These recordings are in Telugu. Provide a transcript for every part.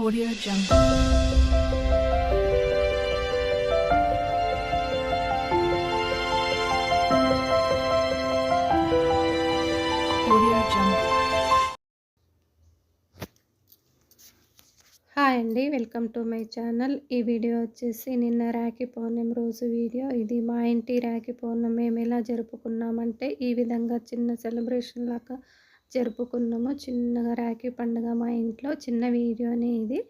Audio Jungle. Audio Jungle. Hi అండి, వెల్కమ్ టు మై ఛానల్. ఈ వీడియో వచ్చేసి నిన్న రాఖీ పౌర్ణమి రోజు వీడియో. ఇది మా ఇంటి రాఖీ పౌర్ణమి మేము ఎలా జరుపుకున్నామంటే ఈ విధంగా చిన్న సెలబ్రేషన్ లాగా జరుపుకున్నాము. చిన్నగా రాఖీ పండుగ మా ఇంట్లో చిన్న వీడియోనే ఇది.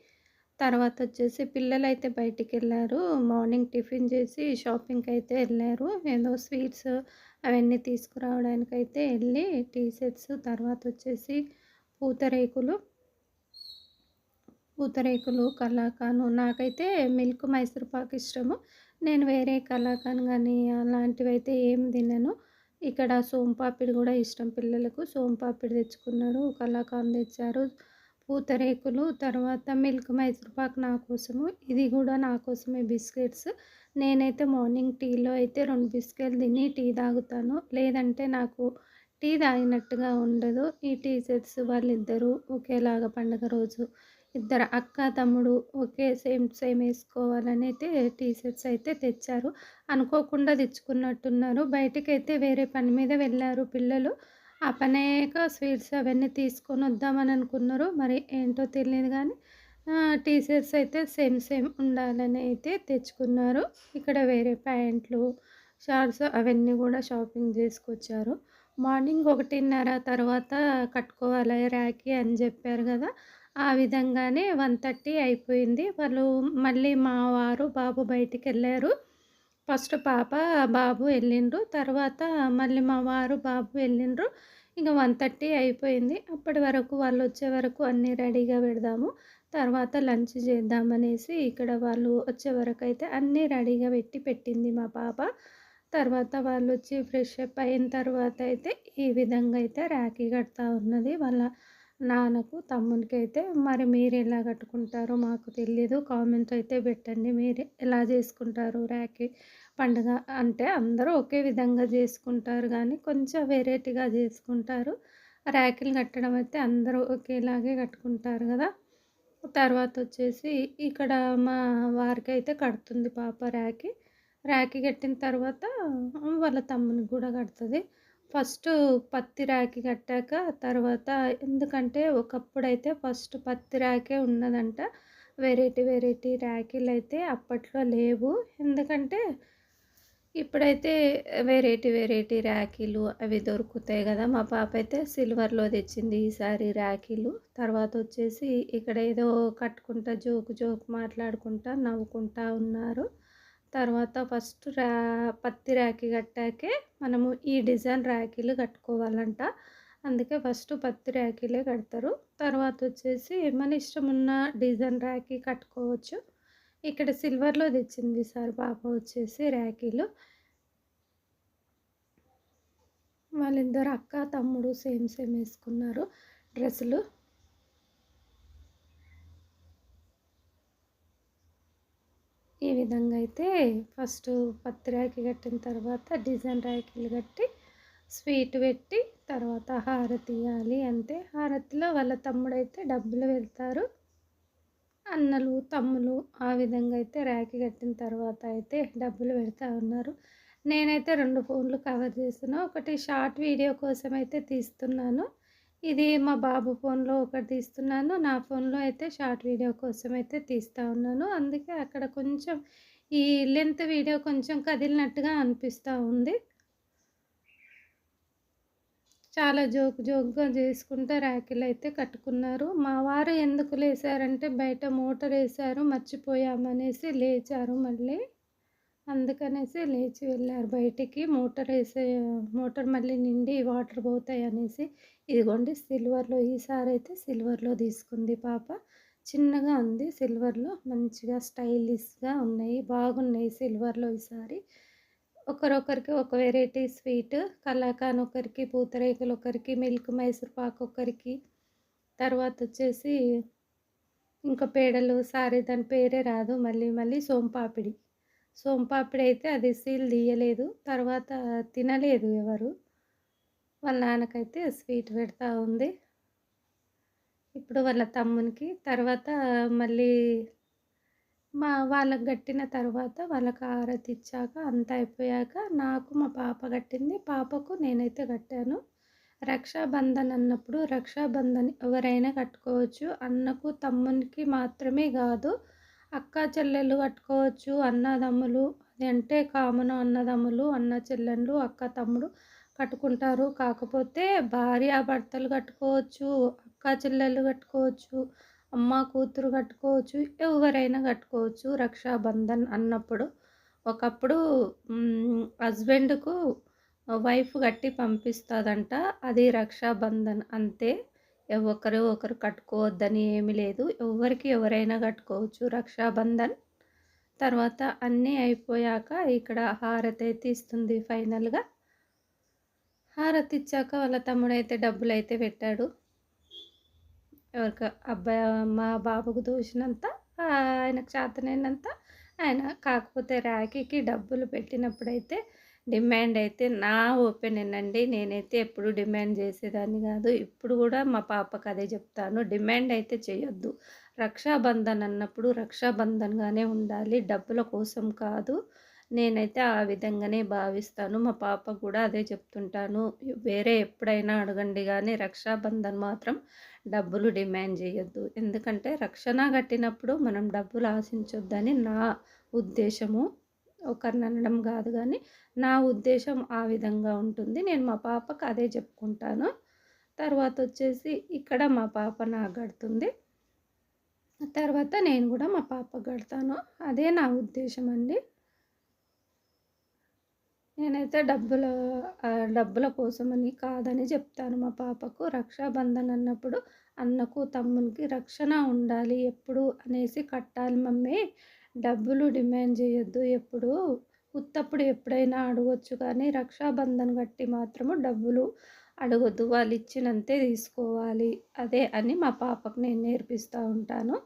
తర్వాత వచ్చేసి పిల్లలైతే బయటికి వెళ్ళారు. మార్నింగ్ టిఫిన్ చేసి షాపింగ్కి అయితే వెళ్ళారు. ఏదో స్వీట్స్ అవన్నీ తీసుకురావడానికి అయితే వెళ్ళి టీ సెట్స్, తర్వాత వచ్చేసి పూతరేకులు కలాకాను. నాకైతే మిల్క్ మైసూర్ పాక్ ఇష్టము. నేను వేరే కలాకాన్ కానీ అలాంటివి అయితే ఏం తినను. ఇక్కడ సోంపాపిడి కూడా ఇష్టం పిల్లలకు. సోంపాపిడి తెచ్చుకున్నారు, కలాకాన్ తెచ్చారు, పూతరేకులు, తర్వాత మిల్క్ మైసూర్ పాక్ నా కోసము. ఇది కూడా నా కోసమే బిస్కెట్స్. నేనైతే మార్నింగ్ టీలో అయితే 2 బిస్కెట్లు తిని టీ తాగుతాను, లేదంటే నాకు టీ తాగినట్టుగా ఉండదు. ఈ టీ సెట్స్ వాళ్ళిద్దరూ ఒకేలాగా పండుగ రోజు ఇద్దరు అక్క తమ్ముడు ఒకే సేమ్ వేసుకోవాలని అయితే టీ షర్ట్స్ అయితే తెచ్చారు. అనుకోకుండా తెచ్చుకున్నట్టున్నారు. బయటకైతే వేరే పని మీద వెళ్ళారు పిల్లలు. ఆ పని అయ్యాక స్వీట్స్ అవన్నీ తీసుకొని వద్దామని అనుకున్నారు. మరి ఏంటో తెలియదు కానీ టీ షర్ట్స్ అయితే సేమ్ ఉండాలని అయితే తెచ్చుకున్నారు. ఇక్కడ వేరే ప్యాంట్లు, షార్ట్స్ అవన్నీ కూడా షాపింగ్ చేసుకొచ్చారు. మార్నింగ్ 1:30 తర్వాత కట్టుకోవాలి రాఖీ అని చెప్పారు కదా, ఆ విధంగానే 1:30 అయిపోయింది. వాళ్ళు మళ్ళీ మా వారు బాబు బయటికెళ్ళారు. ఫస్ట్ పాప బాబు వెళ్ళిండ్రు, తర్వాత మళ్ళీ మా వారు బాబు వెళ్ళిండ్రు. ఇంక 1:30 అయిపోయింది. అప్పటి వరకు వాళ్ళు వచ్చే వరకు అన్నీ రెడీగా పెడదాము, తర్వాత లంచ్ చేద్దామనేసి ఇక్కడ వాళ్ళు వచ్చే వరకు అయితే అన్నీ రెడీగా పెట్టింది మా పాప. తర్వాత వాళ్ళు వచ్చి ఫ్రెష్ అప్ అయిన తర్వాత అయితే ఈ విధంగా అయితే రాఖీ కడతా ఉన్నది వాళ్ళ నాన్నకు, తమ్మునికి అయితే. మరి మీరు ఎలా కట్టుకుంటారో మాకు తెలియదు, కామెంట్ అయితే పెట్టండి. మీరు ఎలా చేసుకుంటారు రాఖీ పండుగ? అంటే అందరూ ఒకే విధంగా చేసుకుంటారు కానీ కొంచెం వెరైటీగా చేసుకుంటారు. రాఖీలు కట్టడం అయితే అందరూ ఒకేలాగే కట్టుకుంటారు కదా. తర్వాత వచ్చేసి ఇక్కడ మా వారికి అయితే కడుతుంది పాప రాఖీ. రాఖీ కట్టిన తర్వాత వాళ్ళ తమ్మునికి కూడా కడుతుంది. ఫస్ట్ పత్తి రాఖీ కట్టాక తర్వాత, ఎందుకంటే ఒకప్పుడైతే ఫస్ట్ పత్తి రాఖీ ఉన్నదంట. వెరైటీ రాఖీలు అయితే అప్పట్లో లేవు. ఎందుకంటే ఇప్పుడైతే వెరైటీ రాఖీలు అవి దొరుకుతాయి కదా. మా పాప అయితే సిల్వర్లో తెచ్చింది ఈసారి రాఖీలు. తర్వాత వచ్చేసి ఇక్కడ ఏదో కట్టుకుంటా జోకు మాట్లాడుకుంటా నవ్వుకుంటా ఉన్నారు. తర్వాత ఫస్ట్ పత్తి రాఖీ కట్టాకే మనము ఈ డిజైన్ రాఖీలు కట్టుకోవాలంట. అందుకే ఫస్ట్ పత్తి రాఖీలే కడతారు. తర్వాత వచ్చేసి మన ఇష్టం ఉన్న డిజైన్ రాఖీ కట్టుకోవచ్చు. ఇక్కడ సిల్వర్లో తెచ్చింది సార్ పాప వచ్చేసి రాఖీలు. వాళ్ళిద్దరు అక్క తమ్ముడు సేమ్ వేసుకున్నారు డ్రెస్సులు. ఈ విధంగా అయితే ఫస్ట్ పత్తి రాఖీ కట్టిన తర్వాత డిజైన్ రాఖీలు కట్టి స్వీట్ పెట్టి తర్వాత హారతి ఇవ్వాలి. అంతే. హారతిలో వాళ్ళ తమ్ముడైతే డబ్బులు వెళ్తారు, అన్నలు తమ్ములు ఆ విధంగా అయితే రాఖీ కట్టిన తర్వాత అయితే డబ్బులు పెడతా ఉన్నారు. నేనైతే 2 ఫోన్లు కవర్ చేస్తున్నా. ఒకటి షార్ట్ వీడియో కోసం అయితే తీస్తున్నాను, ఇది మా బాబు ఫోన్లో ఒకటి తీస్తున్నాను, నా ఫోన్లో అయితే షార్ట్ వీడియో కోసం అయితే తీస్తూ ఉన్నాను. అందుకే అక్కడ కొంచెం ఈ లెంత్ వీడియో కొంచెం కదిలినట్టుగా అనిపిస్తూ ఉంది. చాలా జోక్గా చేసుకుంటూ రాఖీలు అయితే కట్టుకున్నారు. మా వారు ఎందుకు లేచారంటే బయట మోటార్ వేశారు, మర్చిపోయామనేసి లేచారు మళ్ళీ. అందుకనేసి లేచి వెళ్ళారు బయటికి. మోటార్ మళ్ళీ నిండి వాటర్ పోతాయి అనేసి. ఇదిగోండి సిల్వర్లో, ఈసారి అయితే సిల్వర్లో తీసుకుంది పాప. చిన్నగా ఉంది సిల్వర్లో, మంచిగా స్టైలిష్గా ఉన్నాయి, బాగున్నాయి సిల్వర్లో ఈసారి. ఒకరొకరికి ఒక వెరైటీ స్వీట్, కలాకాన్ ఒకరికి, పూతరేకులు ఒకరికి, మిల్క్ మైసూర్ పాక్ ఒకరికి, తర్వాత వచ్చేసి ఇంకా పేడలు, సారీ దాని పేరే రాదు, మళ్ళీ సోంపాపిడి అయితే అది సీల్ తీయలేదు, తర్వాత తినలేదు ఎవరు. వాళ్ళ నాన్నకైతే స్వీట్ పెడతా ఉంది. ఇప్పుడు వాళ్ళ తమ్మునికి. తర్వాత మళ్ళీ వాళ్ళకి గట్టిన తర్వాత వాళ్ళకి హారతి ఇచ్చాక అంతా అయిపోయాక నాకు మా పాప కట్టింది. పాపకు నేనైతే కట్టాను. రక్షాబంధన్ అన్నప్పుడు రక్షాబంధన్ ఎవరైనా కట్టుకోవచ్చు. అన్నకు, తమ్మునికి మాత్రమే గాదు. అక్కా చెల్లెళ్ళు కట్టుకోవచ్చు. అన్నదమ్ములు అది అంటే కామన్ అన్నదమ్ములు, అన్న చెల్లెళ్ళు, అక్క తమ్ముడు కట్టుకుంటారు. కాకపోతే భార్యాభర్తలు కట్టుకోవచ్చు. అక్కా చెల్లెళ్ళు కట్టుకోవచ్చు. అమ్మ కూతురు కట్టుకోవచ్చు. ఎవరైనా కట్టుకోవచ్చు రక్షాబంధన్ అన్నప్పుడు. ఒకప్పుడు హస్బెండ్‌కు వైఫ్ కట్టి పంపిస్తదంట. అది రక్షాబంధన్ అంతే. ఒకరు ఒకరు కట్టుకోవద్దని ఏమి లేదు. ఎవ్వరికి ఎవరైనా కట్టుకోవచ్చు రక్షాబంధన్. తర్వాత అన్నీ అయిపోయాక ఇక్కడ హారతయితే ఇస్తుంది ఫైనల్‌గా. హారతి ఇచ్చాక వాళ్ళ తమ్ముడైతే డబ్బులైతే పెట్టాడు. ఎవరికి అబ్బాయి మా బాబుకు తోచినంత ఆయనకు చేతనైనంత ఆయన. కాకపోతే రాఖీకి డబ్బులు పెట్టినప్పుడైతే డిమాండ్ అయితే నా ఒపీనియన్ అండి. నేనైతే ఎప్పుడు డిమాండ్ చేసేదాన్ని కాదు. ఇప్పుడు కూడా మా పాపకు అదే చెప్తాను. డిమాండ్ అయితే చేయొద్దు. రక్షాబంధన్ అన్నప్పుడు రక్షాబంధన్‌గానే ఉండాలి. డబ్బుల కోసం కాదు. నేనైతే ఆ విధంగానే భావిస్తాను. మా పాపకు కూడా అదే చెప్తుంటాను. వేరే ఎప్పుడైనా అడగండి గానీ రక్షాబంధన్ మాత్రం డబ్బులు డిమాండ్ చేయొద్దు. ఎందుకంటే రక్షణ కట్టినప్పుడు మనం డబ్బులు ఆశించొద్దని నా ఉద్దేశము. ఒకరిని అనడం కాదు గానీ నా ఉద్దేశం ఆ విధంగా ఉంటుంది. నేను మా పాపకు అదే చెప్పుకుంటాను. తర్వాత వచ్చేసి ఇక్కడ మా పాప నాకు కడుతుంది. తర్వాత నేను కూడా మా పాపకు కడతాను. అదే నా ఉద్దేశం అండి. నేనైతే డబ్బుల కోసమని కాదని చెప్తాను మా పాపకు. రక్షాబంధన్ అన్నప్పుడు అన్నకు, తమ్మునికి రక్షణ ఉండాలి ఎప్పుడు అనేసి కట్టాలి మమ్మీ. డబ్బులు డిమాండ్ చేయొద్దు ఎప్పుడు. ఉత్తప్పుడు ఎప్పుడైనా అడగొచ్చు కానీ రక్షాబంధన్ కట్టి మాత్రము డబ్బులు అడగొద్దు. వాళ్ళు ఇచ్చినంతే తీసుకోవాలి. అదే అని మా పాపకు నేను నేర్పిస్తూ ఉంటాను.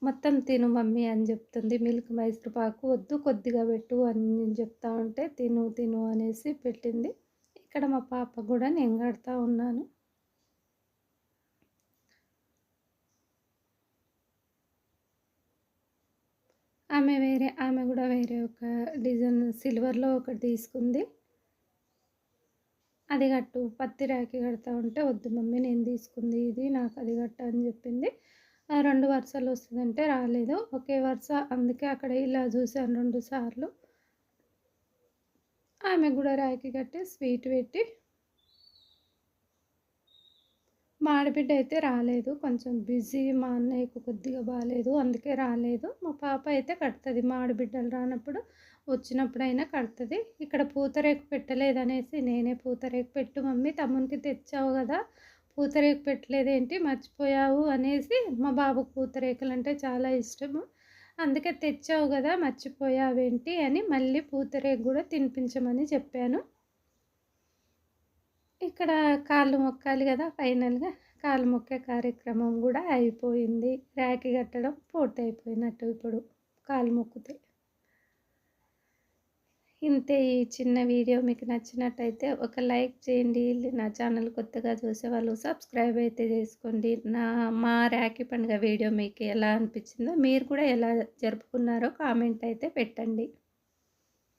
మొత్తం తిను మమ్మీ అని చెప్తుంది. మిల్క్ మైసూర్పాకు వద్దు కొద్దిగా పెట్టు అని నేను చెప్తా ఉంటే తిను తిను అనేసి పెట్టింది. ఇక్కడ మా పాప కూడా నేను కడతా ఉన్నాను. ఆమె కూడా వేరే ఒక డిజైన్ సిల్వర్లో ఒకటి తీసుకుంది. అది కట్టు పత్తి రాఖీ కడతా ఉంటే వద్దు మమ్మీ నేను తీసుకుంది ఇది నాకు అది కట్ట అని చెప్పింది. 2 వరుసలు వస్తుందంటే రాలేదు. ఒకే వరుస అందుకే అక్కడ ఇలా చూశాను 2 సార్లు. ఆమె కూడా రాఖీ కట్టి స్వీట్ పెట్టి మా ఆడబిడ్డ అయితే రాలేదు. కొంచెం బిజీ మా అన్నయ్యకు కొద్దిగా బాలేదు అందుకే రాలేదు. మా పాప అయితే కడుతుంది. మా ఆడబిడ్డలు రానప్పుడు వచ్చినప్పుడైనా కడుతుంది. ఇక్కడ పూతరేకు పెట్టలేదనేసి నేనే పూతరేకు పెట్టు మమ్మీ తమ్మునికి తెచ్చావు కదా పూతరేకు పెట్టలేదేంటి మర్చిపోయావు అనేసి మా బాబుకు పూతరేకులు అంటే చాలా ఇష్టము. అందుకే తెచ్చావు కదా మర్చిపోయావేంటి అని మళ్ళీ పూతరేకు కూడా తినిపించమని చెప్పాను. ఇక్కడ కాళ్ళు మొక్కాలి కదా ఫైనల్‌గా. కాళ్ళు మొక్కే కార్యక్రమం కూడా అయిపోయింది. రాఖీ కట్టడం పూర్తయిపోయినట్టు ఇప్పుడు కాళ్ళు మొక్కుతే. ఇంతే ఈ చిన్న వీడియో మీకు నచ్చినట్టయితే ఒక లైక్ చేయండి. నా ఛానల్ కొత్తగా చూసేవాళ్ళు సబ్స్క్రైబ్ అయితే చేసుకోండి. మా రాఖీ పండుగ వీడియో మీకు ఎలా అనిపించిందో మీరు కూడా ఎలా జరుపుకున్నారో కామెంట్ అయితే పెట్టండి.